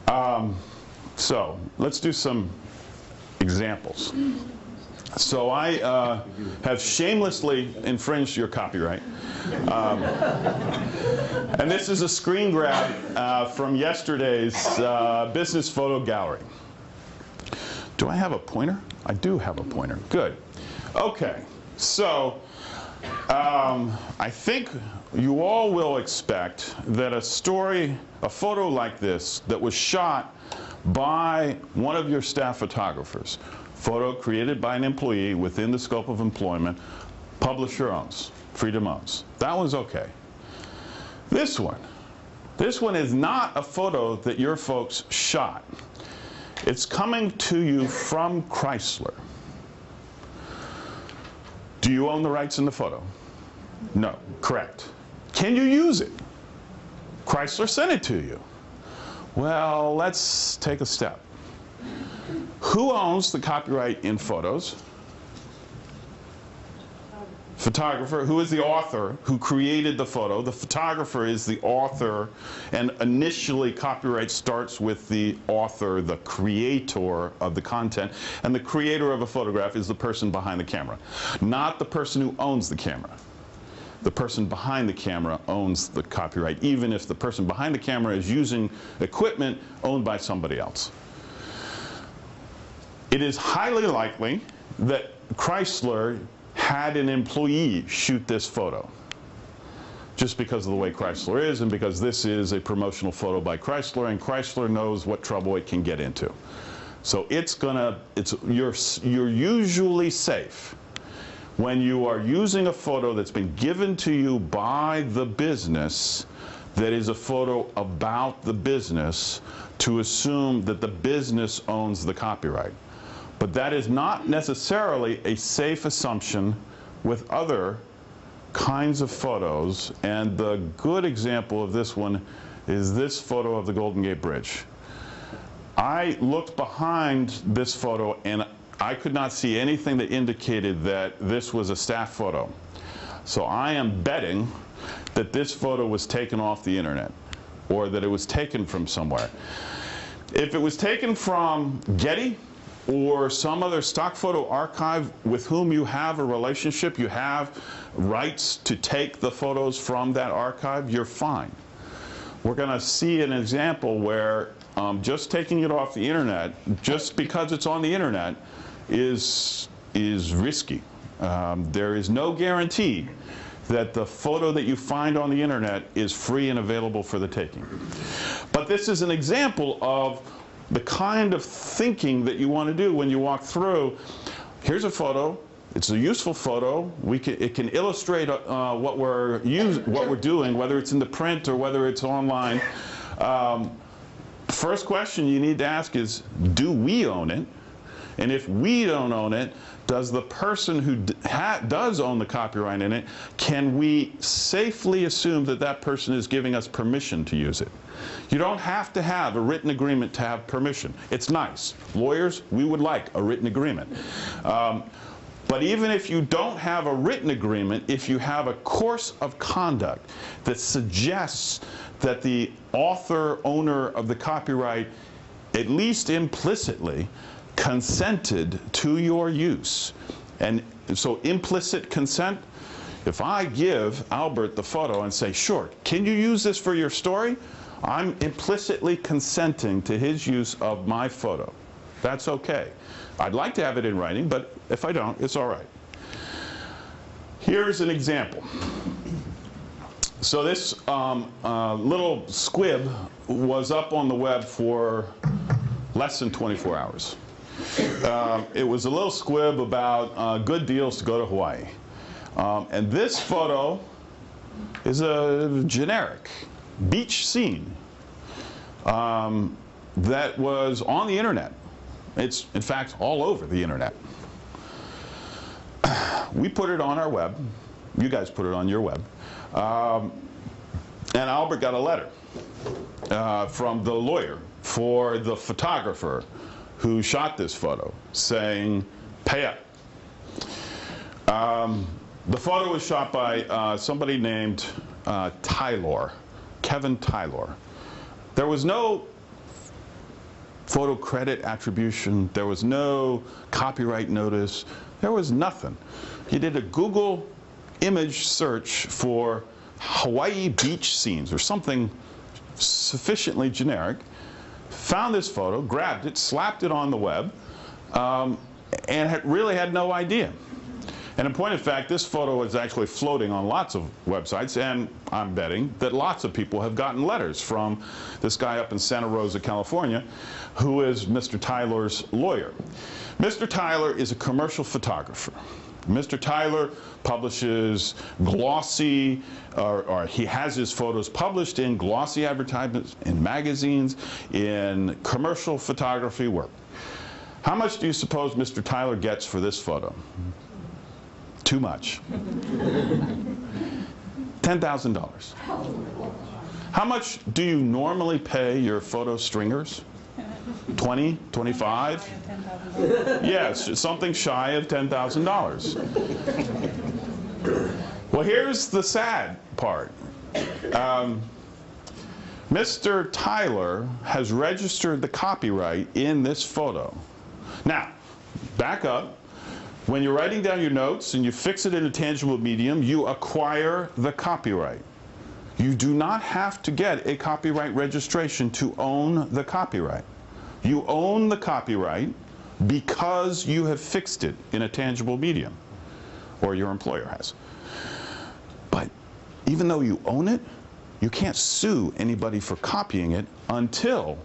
So let's do some examples. So I have shamelessly infringed your copyright. And this is a screen grab from yesterday's business photo gallery. Do I have a pointer? I do have a pointer. Good. Okay. So I think you all will expect that a photo like this that was shot by one of your staff photographers, photo created by an employee within the scope of employment, publisher owns, Freedom owns. That was okay. This one is not a photo that your folks shot. It's coming to you from Chrysler. Do you own the rights in the photo? No. Correct. Can you use it? Chrysler sent it to you. Well, let's take a step. Who owns the copyright in photos? Photographer. Who is the author who created the photo? The photographer is the author, and initially copyright starts with the author, the creator of the content, and the creator of a photograph is the person behind the camera, not the person who owns the camera. The person behind the camera owns the copyright, even if the person behind the camera is using equipment owned by somebody else. It is highly likely that Chrysler had an employee shoot this photo, just because of the way Chrysler is, and because this is a promotional photo by Chrysler, and Chrysler knows what trouble it can get into. So you're usually safe when you are using a photo that's been given to you by the business, that is a photo about the business, to assume that the business owns the copyright. But that is not necessarily a safe assumption with other kinds of photos, and the good example of this one is this photo of the Golden Gate Bridge. I looked behind this photo and I could not see anything that indicated that this was a staff photo. So I am betting that this photo was taken off the internet, or that it was taken from somewhere. If it was taken from Getty or some other stock photo archive with whom you have a relationship, you have rights to take the photos from that archive, you're fine. We're going to see an example where just taking it off the internet, just because it's on the internet, is risky. There is no guarantee that the photo that you find on the internet is free and available for the taking. But this is an example of the kind of thinking that you want to do when you walk through. Here's a photo. It's a useful photo. It can illustrate what we're doing, whether it's in the print or whether it's online. First question you need to ask is, do we own it? And if we don't own it, does the person who does own the copyright in it, can we safely assume that that person is giving us permission to use it? You don't have to have a written agreement to have permission. It's nice. Lawyers, we would like a written agreement. But even if you don't have a written agreement, if you have a course of conduct that suggests that the author, owner of the copyright, at least implicitly, consented to your use. And so implicit consent, if I give Albert the photo and say, sure, can you use this for your story? I'm implicitly consenting to his use of my photo. That's okay. I'd like to have it in writing, but if I don't, it's all right. Here's an example. So this little squib was up on the web for less than 24 hours. It was a little squib about good deals to go to Hawaii. And this photo is a generic beach scene that was on the internet. It's, in fact, all over the internet. We put it on our web. You guys put it on your web. And Albert got a letter from the lawyer for the photographer who shot this photo saying, pay up. The photo was shot by somebody named Tylor, Kevin Tylor. There was no photo credit attribution. There was no copyright notice. There was nothing. He did a Google image search for Hawaii beach scenes or something sufficiently generic, found this photo, grabbed it, slapped it on the web, and really had no idea. And in point of fact, this photo is actually floating on lots of websites, and I'm betting that lots of people have gotten letters from this guy up in Santa Rosa, California, who is Mr. Tyler's lawyer. Mr. Tyler is a commercial photographer. Mr. Tyler publishes glossy, or he has his photos published in glossy advertisements, in magazines, in commercial photography work. How much do you suppose Mr. Tyler gets for this photo? Too much. $10,000. How much do you normally pay your photo stringers? 20, 25? Yes, something shy of $10,000. Well, here's the sad part. Mr. Tyler has registered the copyright in this photo. Now, back up. When you're writing down your notes and you fix it in a tangible medium, you acquire the copyright. You do not have to get a copyright registration to own the copyright. You own the copyright because you have fixed it in a tangible medium, or your employer has. But even though you own it, you can't sue anybody for copying it until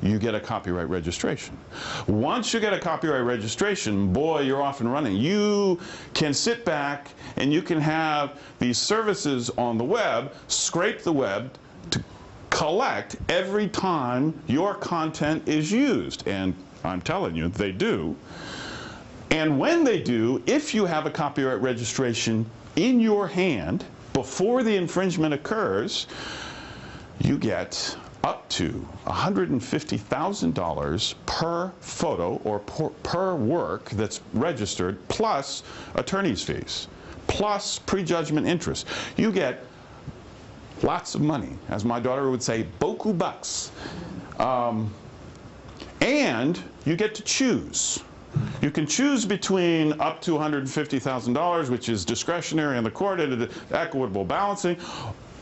you get a copyright registration. Once you get a copyright registration, boy, you're off and running. You can sit back and you can have these services on the web, scrape the web to collect every time your content is used. And I'm telling you, they do. And when they do, if you have a copyright registration in your hand before the infringement occurs, you get up to $150,000 per photo or per work that's registered, plus attorney's fees, plus prejudgment interest. You get lots of money, as my daughter would say, boku bucks. And you get to choose. You can choose between up to $150,000, which is discretionary in the court at equitable balancing,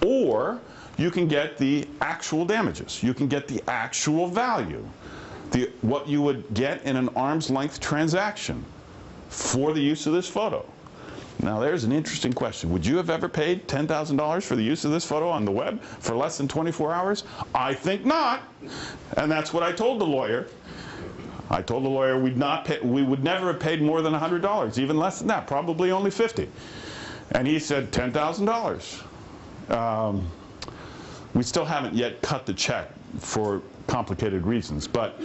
or you can get the actual damages. You can get the actual value, what you would get in an arm's length transaction for the use of this photo. Now there's an interesting question. Would you have ever paid $10,000 for the use of this photo on the web for less than 24 hours? I think not. And that's what I told the lawyer. I told the lawyer we would never have paid more than $100, even less than that, probably only $50. And he said $10,000. We still haven't yet cut the check for complicated reasons, but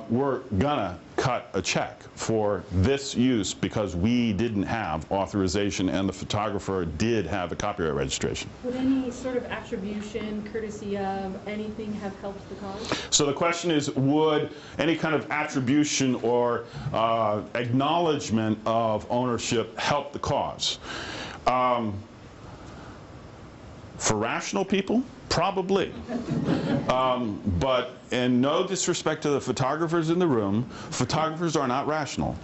we're gonna cut a check for this use because we didn't have authorization and the photographer did have a copyright registration. Would any sort of attribution, courtesy of, anything have helped the cause? So the question is, would any kind of attribution or acknowledgement of ownership help the cause? For rational people, probably. But in no disrespect to the photographers in the room, photographers are not rational.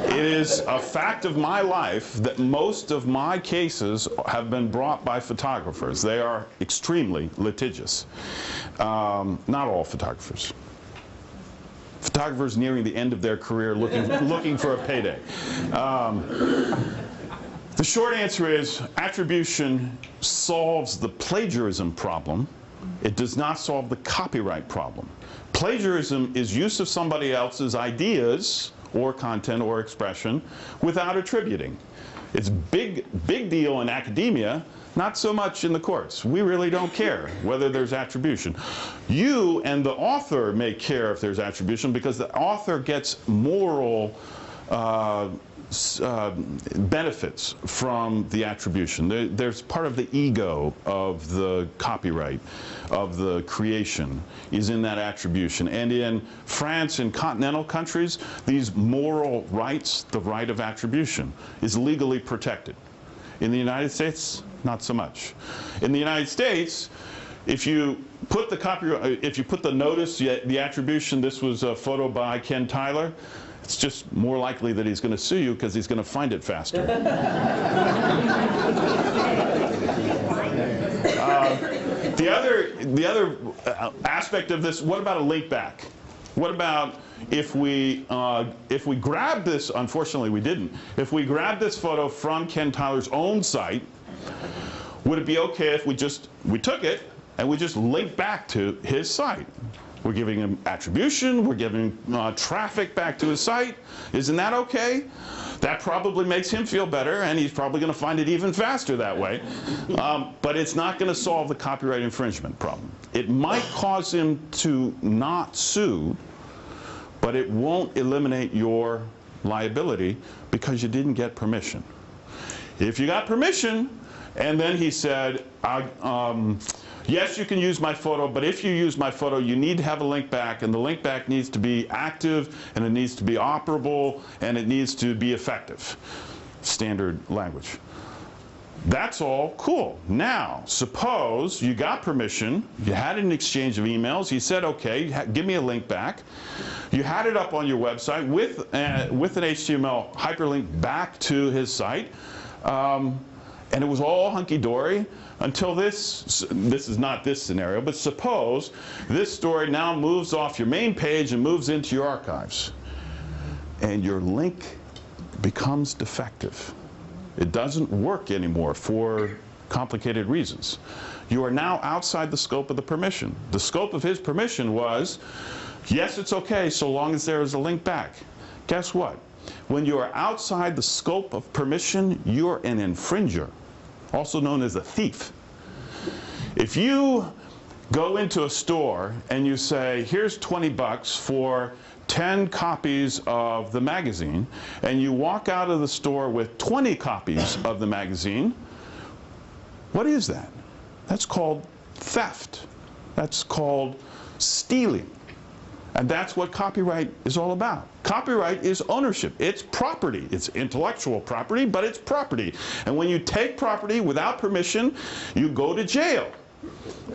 It is a fact of my life that most of my cases have been brought by photographers. They are extremely litigious. Not all photographers. Photographers nearing the end of their career looking for a payday. The short answer is attribution solves the plagiarism problem. It does not solve the copyright problem. Plagiarism is use of somebody else's ideas or content or expression without attributing. It's big deal in academia, not so much in the courts. We really don't care whether there's attribution. You and the author may care if there's attribution because the author gets moral benefits from the attribution. There's part of the ego of the copyright, of the creation, is in that attribution. And in France and continental countries, these moral rights, the right of attribution, is legally protected. In the United States, not so much. In the United States, if you put the copyright, if you put the notice, the attribution, this was a photo by Ken Tyler, it's just more likely that he's going to sue you because he's going to find it faster. The other aspect of this, what about a link back? What about if we grab this, unfortunately we didn't, if we grab this photo from Ken Tyler's own site, would it be okay if we took it and we just link back to his site? We're giving him attribution, we're giving traffic back to his site. Isn't that okay? That probably makes him feel better, and he's probably going to find it even faster that way. But it's not going to solve the copyright infringement problem. It might cause him to not sue, but it won't eliminate your liability because you didn't get permission. If you got permission, and then he said, yes, you can use my photo, but if you use my photo, you need to have a link back, and the link back needs to be active, and it needs to be operable, and it needs to be effective. Standard language. That's all cool. Now, suppose you got permission, you had an exchange of emails, he said, okay, give me a link back. You had it up on your website with an HTML hyperlink back to his site, and it was all hunky-dory until this is not this scenario, but suppose this story now moves off your main page and moves into your archives, and your link becomes defective. It doesn't work anymore for complicated reasons. You are now outside the scope of the permission. The scope of his permission was, yes, it's okay so long as there is a link back. Guess what? When you are outside the scope of permission, you're an infringer, also known as a thief. If you go into a store and you say, here's 20 bucks for 10 copies of the magazine, and you walk out of the store with 20 copies of the magazine, what is that? That's called theft. That's called stealing. And that's what copyright is all about. Copyright is ownership. It's property. It's intellectual property, but it's property. And when you take property without permission, you go to jail.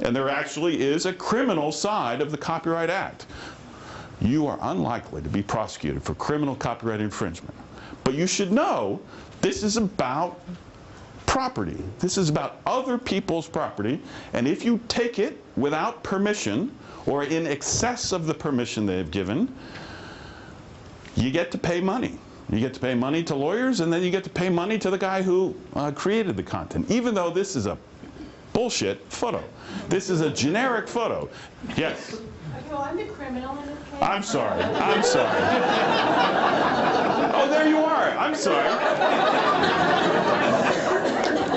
And there actually is a criminal side of the Copyright Act. You are unlikely to be prosecuted for criminal copyright infringement. But you should know this is about property. This is about other people's property. And if you take it without permission, or in excess of the permission they've given, you get to pay money. You get to pay money to lawyers, and then you get to pay money to the guy who created the content, even though this is a bullshit photo. This is a generic photo. Yes? Okay, well, I'm the criminal in this case. I'm sorry. I'm sorry. Oh, there you are. I'm sorry.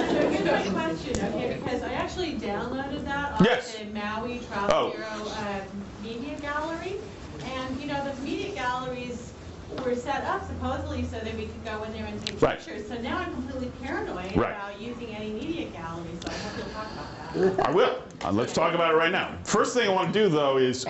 So here's my question, okay, because I actually downloaded that on Yes. the Maui Travel Bureau media gallery. And, you know, the media galleries were set up supposedly so that we could go in there and take Right. pictures. So now I'm completely paranoid Right. about using any media gallery, so I hope you'll talk about that. I will. Let's talk about it right now. First thing I want to do, though, is